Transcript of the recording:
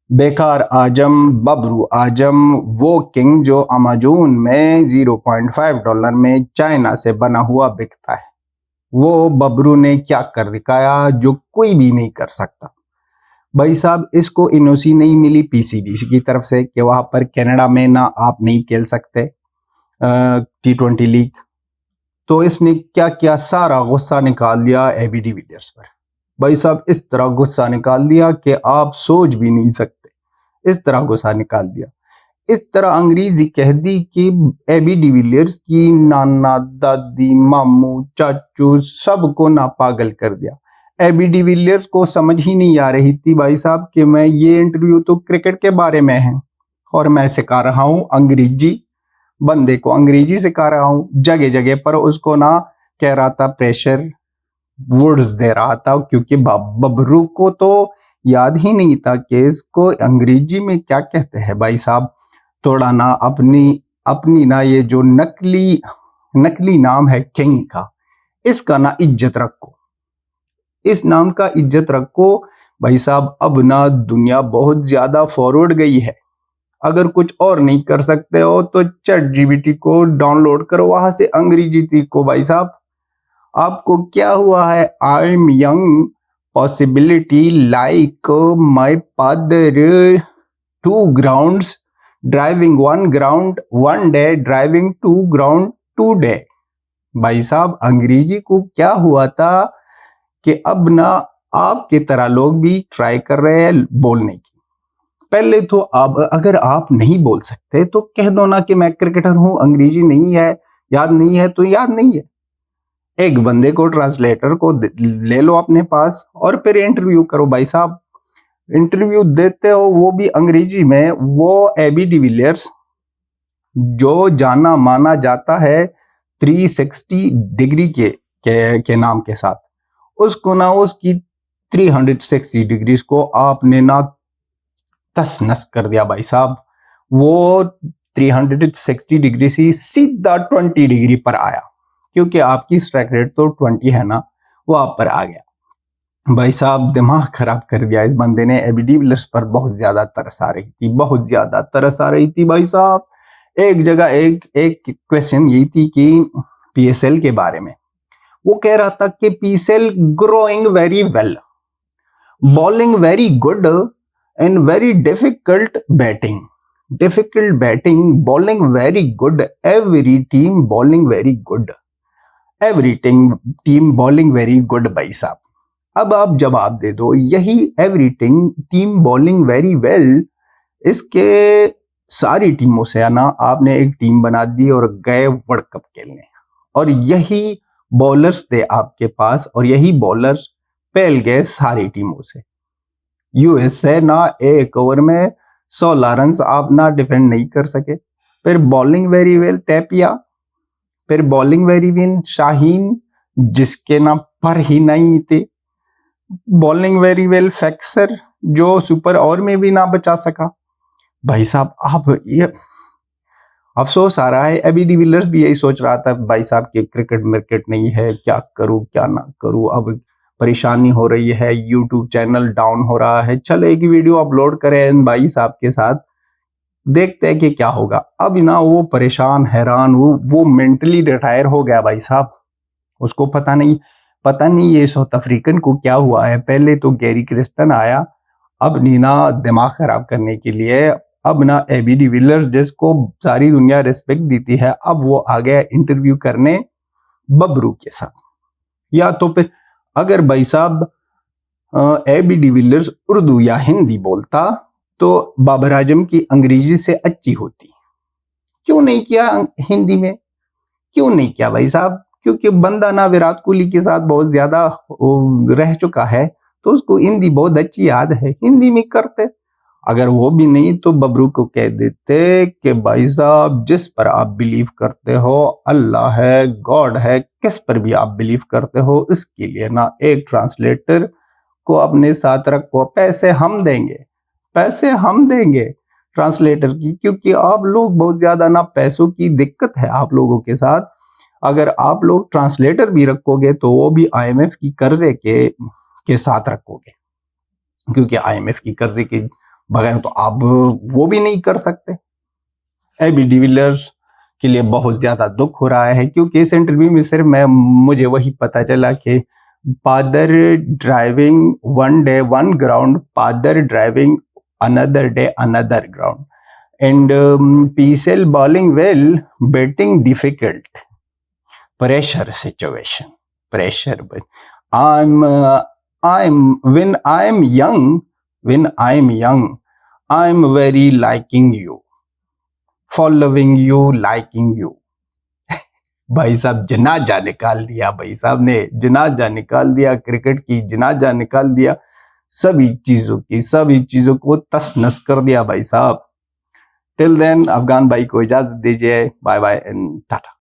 बेकार आजम बबरू आजम, वो किंग जो अमेज़न में $0.5 में चाइना से बना हुआ बिकता है, वो बबरू ने क्या कर दिखाया जो कोई भी नहीं कर सकता। भाई साहब, इसको एनओसी नहीं मिली पीसीबी की तरफ से कि वहां पर कनाडा में ना आप नहीं खेल सकते T20 लीग। तो इसने क्या किया, सारा गुस्सा निकाल दिया एबी डिविलियर्स पर। भाई साहब, इस तरह गुस्सा निकाल दिया कि आप सोच भी नहीं सकते, इस तरह गुस्सा निकाल दिया। इस तरह अंग्रेजी कह दी कि एबी डिविलियर्स की नाना दादी मामू चाचू सबको ना पागल कर दिया। एबी डिविलियर्स को समझ ही नहीं आ रही थी भाई साहब कि मैं ये इंटरव्यू तो क्रिकेट के बारे में है और मैं सिखा रहा हूँ अंग्रेजी, बंदे को अंग्रेजी सिखा रहा हूँ। जगह जगह पर उसको ना कह रहा था प्रेशर वर्ड्स दे रहा था, क्योंकि बबरू को तो याद ही नहीं था कि इसको अंग्रेजी में क्या कहते हैं। भाई साहब, थोड़ा ना अपनी अपनी ना ये जो नकली नकली नाम है किंग का, इसका ना इज्जत रखो, इस नाम का इज्जत रखो। भाई साहब, अब ना दुनिया बहुत ज्यादा फॉरवर्ड गई है। अगर कुछ और नहीं कर सकते हो तो चैट जीपीटी को डाउनलोड करो, वहां से अंग्रेजी सीखो। भाई साहब, आपको क्या हुआ है? I am young possibility like my father, 2 grounds driving 1 ground 1 day, driving 2 ground 2 day। भाई साहब, अंग्रेजी को क्या हुआ था कि अब ना आपके तरह लोग भी ट्राई कर रहे हैं बोलने की। पहले तो आप, अगर आप नहीं बोल सकते तो कह दो ना कि मैं क्रिकेटर हूं, अंग्रेजी नहीं है, याद नहीं है तो याद नहीं है। एक बंदे को, ट्रांसलेटर को ले लो अपने पास और फिर इंटरव्यू करो। भाई साहब, इंटरव्यू देते हो वो भी अंग्रेजी में। वो एबी डिविलियर्स जो जाना माना जाता है 360 डिग्री के नाम के साथ, उसको ना उसकी 360 डिग्रीज को आपने ना तस नस कर दिया। भाई साहब, वो 360 डिग्री से सीधा 20 डिग्री पर आया, क्योंकि आपकी स्ट्राइक रेट तो 20 है ना, वो आप पर आ गया। भाई साहब, दिमाग खराब कर दिया इस बंदे ने। एबी डिविलियर्स पर बहुत ज्यादा तरस आ रही थी, बहुत ज्यादा तरस आ रही थी। भाई साहब, एक जगह एक एक क्वेश्चन यही थी कि पीएसएल के बारे में वो कह रहा था कि PSL growing very well, bowling very good and very difficult batting, difficult batting, bowling very good, every team bowling very good, every team bowling very good. भाई साहब, अब आप जवाब दे दो, यही every team bowling very well, इसके सारी टीमों से है ना आपने एक टीम बना दी और गए वर्ल्ड कप खेलने, और यही बॉलर्स थे आपके पास और यही बॉलर्स फैल गए सारी टीमों से। यूएसए ना एक ओवर में 16 रन आप ना डिफेंड नहीं कर सके। फिर बॉलिंग वेरी वेल टैपिया, फिर बॉलिंग वेरी वेल शाहीन जिसके ना पर ही नहीं थे, बॉलिंग वेरी वेल फैक्सर जो सुपर ओवर में भी ना बचा सका। भाई साहब, आप ये अफसोस आ रहा है। एबी डिविलियर्स भी यही सोच रहा था भाई साहब कि क्रिकेट मिर्केट नहीं है, क्या करूं क्या ना करूं, अब परेशानी हो रही है, यूट्यूब चैनल डाउन हो रहा है, चल एक वीडियो अपलोड करें इन भाई साहब के साथ, देखते हैं कि क्या होगा। अब ना वो परेशान हैरान, वो मेंटली रिटायर हो गया भाई साहब। उसको पता नहीं ये साउथ अफ्रीकन को क्या हुआ है। पहले तो गैरी क्रिस्टन आया, अब नीना दिमाग खराब करने के लिए, अब ना एबी डिविलियर्स जिसको सारी दुनिया रिस्पेक्ट देती है, अब वो आ गया इंटरव्यू करने बबरू के साथ। या तो फिर अगर भाई साहब एबी डिविलियर्स उर्दू या हिंदी बोलता तो बाबर आजम की अंग्रेजी से अच्छी होती। क्यों नहीं किया हिंदी में, क्यों नहीं किया भाई साहब? क्योंकि बंदा ना विराट कोहली के साथ बहुत ज्यादा रह चुका है, तो उसको हिंदी बहुत अच्छी याद है, हिंदी में करते। अगर वो भी नहीं तो बबरू को कह देते कि भाई साहब, जिस पर आप बिलीव करते हो, अल्लाह है, गॉड है, किस पर भी आप बिलीव करते हो, इसके लिए ना एक ट्रांसलेटर को अपने साथ रखो, पैसे हम देंगे, पैसे हम देंगे ट्रांसलेटर की, क्योंकि आप लोग बहुत ज्यादा ना पैसों की दिक्कत है आप लोगों के साथ। अगर आप लोग ट्रांसलेटर भी रखोगे तो वो भी आईएमएफ की कर्जे के साथ रखोगे, क्योंकि आईएमएफ की कर्जे की बगैर, तो आप वो भी नहीं कर सकते। एबी डिविलियर्स के लिए बहुत ज्यादा दुख हो रहा है, क्योंकि इस इंटरव्यू में सिर्फ मुझे वही पता चला कि father driving one day one ground, father driving another day another ground, and पीसेल bowling well, batting difficult, pressure situation, pressure. But when I'm young, I'm very liking you, following you, liking you. भाई साहब जनाजा निकाल दिया, भाई साहब ने जनाजा निकाल दिया, क्रिकेट की जनाजा निकाल दिया, सभी चीजों को तस नस कर दिया भाई साहब। टिल देन अफगान भाई को इजाजत दीजिए, बाय बाय एंड टाटा।